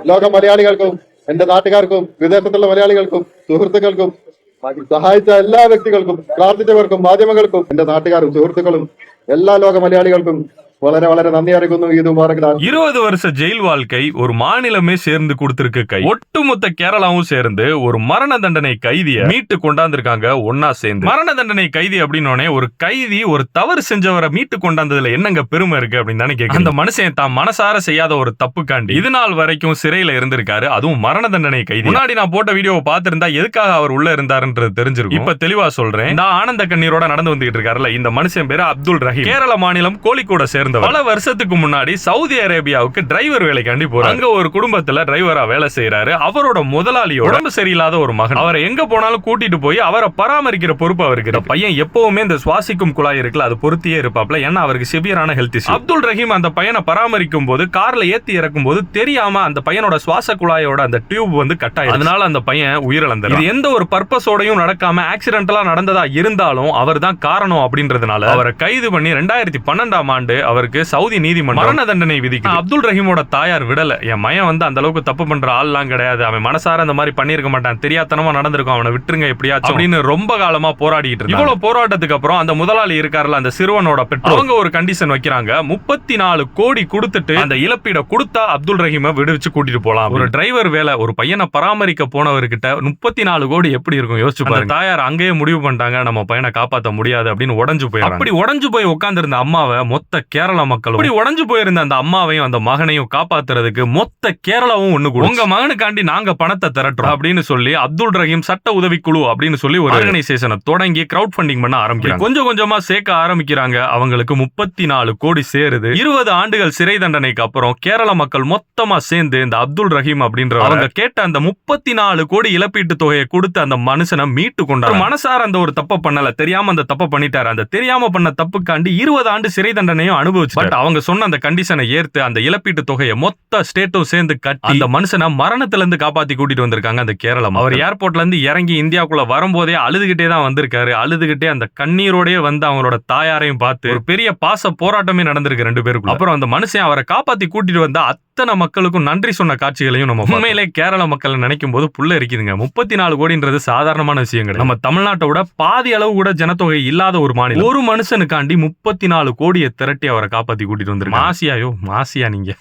ലോക മലയാളികൾക്കും എന്റെ നാട്ടുകാർക്കും വിദേശത്തുള്ള മലയാളികൾക്കും സുഹൃത്തുക്കൾക്കും സഹായിച്ച എല്ലാ വ്യക്തികൾക്കും പ്രാർത്ഥിച്ചവർക്കും മാധ്യമങ്ങൾക്കും എന്റെ നാട്ടുകാരും സുഹൃത്തുക്കളും എല്ലാ ലോക മലയാളികൾക്കും വളരെ വളരെ നന്ദി അറിയിക്കുന്നു. இது முபாரக். 20 வருஷ ஜெயில் வாழ்க்கை ஒரு மாநிலமே சேர்ந்து கொடுத்திருக்க கை. ஒட்டுமொத்த கேரளாவும் சேர்ந்து ஒரு மரண தண்டனை கைதியை மீட்டு கொண்டாந்துருக்காங்க ஒன்னா சேர்ந்து. மரண தண்டனை கைதி அப்படின்னோடனே ஒரு கைதி ஒரு தவறு செஞ்சவரை மீட்டு கொண்டாந்ததுல என்னங்க பெருமை இருக்கு அப்படின்னு தானே கேட்க. அந்த மனுஷன் தான் மனசார செய்யாத ஒரு தப்புக்காண்டி இது நாள் வரைக்கும் சிறையில இருந்திருக்காரு. அதுவும் மரண தண்டனை கைதி. முன்னாடி நான் போட்ட வீடியோவை பார்த்திருந்தா எதுக்காக அவர் உள்ள இருந்தாருன்றது தெரிஞ்சிருக்கும். இப்ப தெளிவா சொல்றேன். இந்த ஆனந்த கண்ணீரோட நடந்து வந்துகிட்டு இருக்காருல்ல இந்த மனுஷன் பேரு அப்துல் ரஹீம். கேரள மாநிலம் கோழிக்கோட சேர்ந்த பல வருஷத்துக்கு முன்னாடி சவுதி அரேபியாவுக்கு டிரைவர் வேலைக்காண்டி போறாரு. அங்க ஒரு குடும்பத்துல டிரைவரா வேலை செய்யறாரு. அவரோட முதலாளியோட உடம்பு சரியில்லாத ஒரு மகன். அவரை எங்க போனாலும் கூட்டிட்டு போய் அவரை பராமரிக்கிற பொறுப்பு அவருக்கு. பையன் எப்பவுமே இந்த சுவாசிக்கும் குழாய் இருக்குல்ல அது பொருத்தியே இருப்பாப்ல. ஏன்னா அவருக்கு சிவியரான ஹெல்த் இஷ்யூ. அப்துல் ரஹீம் அந்த பையனை பராமரிக்கும் போது கார்ல ஏத்தி இறக்கும் போது தெரியாம அந்த பையனோட சுவாச குழாயோட அந்த டியூப் வந்து கட் ஆயிடுச்சு. அதனால அந்த பையன் உயிரிழந்தார். இது எந்த ஒரு பர்பஸோடையும் நடக்காம ஆக்சிடென்டலா நடந்ததா இருந்தாலும் அவர் தான் காரணம் அப்படின்றதுனால அவரை கைது பண்ணி 2012ஆம் ஆண்டு அவருக்கு சவுதி நீதிமன்றம் மரண தண்டனை விதிக்கு. அப்துல் ரஹீமோட தாயார் விடல. என் மயன் வந்து அந்த அளவுக்கு தப்பு பண்ற ஆள்லாம் கிடையாது. அவன் மனசார அந்த மாதிரி பண்ணிருக்க மாட்டான். தெரியாதனமா நடந்திருக்கும். அவனை விட்டுருங்க எப்படியாச்சும் அப்படின்னு ரொம்ப காலமா போராடிட்டு இருந்தாங்க. இவ்வளவு போராட்டத்துக்கு அப்புறம் அந்த முதலாளி இருக்காருல அந்த சிறுவனோட பெற்றோர் அவங்க ஒரு கண்டிஷன் வைக்கிறாங்க. 34 கோடி கொடுத்துட்டு அந்த இழப்பீட கொடுத்தா அப்துல் ரஹீமை விடுவிச்சு கூட்டிட்டு போலாம். ஒரு டிரைவர் வேலை ஒரு பையனை பராமரிக்க போனவர்கிட்ட 34 கோடி எப்படி இருக்கும் யோசிச்சு பாருங்க. தாயார் அங்கேயே முடிவு பண்ணிட்டாங்க நம்ம பையனை காப்பாற்ற முடியாது அப்படின்னு உடஞ்சு போய் அப்படி உடஞ்சு போய் உட்கார்ந்து இருந்த அம்மாவை மொத்த கேரள மக்களும் அப்படி உடஞ்சு போயிருந்த அந்த அம்மாவையும் அந்த மகனையும் காப்பாத்துறதுக்கு மொத்த கேரளாவும் ஒண்ணு கூட உங்க மகனுக்காண்டி நாங்க பணத்தை திரட்டுறோம் அப்படின்னு சொல்லி அப்துல் ரஹீம் சட்ட உதவிக்குழு அப்படின்னு சொல்லி ஒரு ஆர்கனைசேஷனை தொடங்கி கிரவுட் ஃபண்டிங் பண்ண ஆரம்பிக்கிறாங்க. கொஞ்சம் கொஞ்சமா சேர்க்க ஆரம்பிக்கிறாங்க. அவங்களுக்கு 34 கோடி சேருது. 20 ஆண்டுகள் சிறை தண்டனைக்கு அப்புறம் கேரள மக்கள் மொத்தமா சேர்ந்து இந்த அப்துல் ரஹீம் அப்படின்ற அவங்க கேட்ட அந்த 34 கோடி இழப்பீட்டு தொகையை கொடுத்து அந்த மனுஷனை மீட்டு கொண்டாரு. மனசார அந்த ஒரு தப்ப பண்ணல, தெரியாம அந்த தப்ப பண்ணிட்டாரு. அந்த தெரியாம பண்ண தப்புக்காண்டி 20 ஆண்டு சிறை தண்டனையும் அனுபவிச்சு பட் அவங்க சொன்ன அந்த கண்டிஷனை ஏற்று அந்த இழப்பீட்டு தொகையை மொத்த ஸ்டேட்டும் சேர்ந்து கட்டி அந்த மனுஷனை மரணத்துல இருந்து காப்பாத்தி கூட்டிட்டு வந்திருக்காங்க அந்த கேரளம். அவர் ஏர்போர்ட்ல இருந்து இறங்கி இந்தியாவுக்குள்ள வரும்போதே அழுதுகிட்டே தான் வந்திருக்காரு. அழுதுகிட்டே அந்த கண்ணீரோடய வந்து அவங்களோட தாயாரையும் பார்த்து ஒரு பெரிய பாச போராட்டமே நடந்திருக்கு 2 பேருக்கும். அப்புறம் அந்த மனுஷன் அவரை காப்பாத்தி கூட்டிட்டு வந்த அத்தனை மக்களுக்கும் நன்றி சொன்ன காட்சிகளையும் நம்ம உண்மையிலே கேரள மக்கள் நினைக்கும் போது புள்ள இருக்குதுங்க. 34 கோடின்றது சாதாரணமான விஷயம் கிடையாது. நம்ம தமிழ்நாட்டோட பாதி அளவு கூட ஜனத்தொகை இல்லாத ஒரு மாநிலம். ஒரு மனுஷனுக்காண்டி 34 கோடியை திரட்டி அவரை காப்பாத்தி கூட்டிட்டு வந்திருக்கு. மாசியா நீங்க